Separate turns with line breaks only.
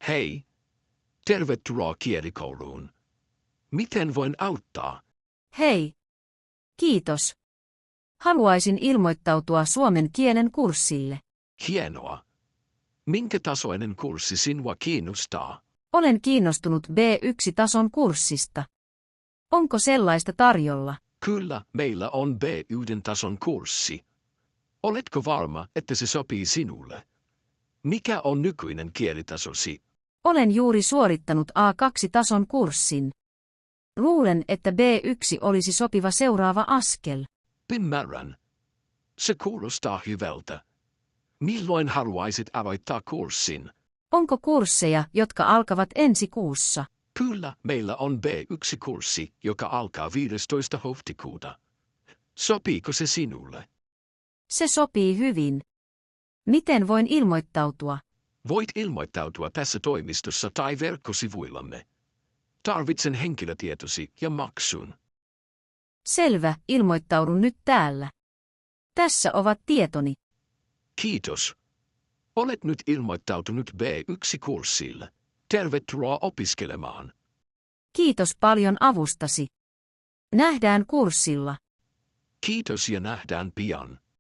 Hei, tervetuloa kielikouluun. Miten voin auttaa?
Hei. Kiitos. Haluaisin ilmoittautua suomen kielen kurssille.
Hienoa. Minkä tasoinen kurssi sinua kiinnostaa?
Olen kiinnostunut B1-tason kurssista. Onko sellaista tarjolla?
Kyllä, meillä on B1-tason kurssi. Oletko varma, että se sopii sinulle? Mikä on nykyinen kielitasosi?
Olen juuri suorittanut A2-tason kurssin. Luulen, että B1 olisi sopiva seuraava askel.
Ymmärrän. Se kuulostaa hyvältä. Milloin haluaisit aloittaa kurssin?
Onko kursseja, jotka alkavat ensi kuussa?
Kyllä, meillä on B1-kurssi, joka alkaa 15. huhtikuuta. Sopiiko se sinulle?
Se sopii hyvin. Miten voin ilmoittautua?
Voit ilmoittautua tässä toimistossa tai verkkosivuillamme. Tarvitsen henkilötietosi ja maksun.
Selvä, ilmoittaudun nyt täällä. Tässä ovat tietoni.
Kiitos. Olet nyt ilmoittautunut B1-kurssille. Tervetuloa opiskelemaan.
Kiitos paljon avustasi. Nähdään kurssilla.
Kiitos ja nähdään pian.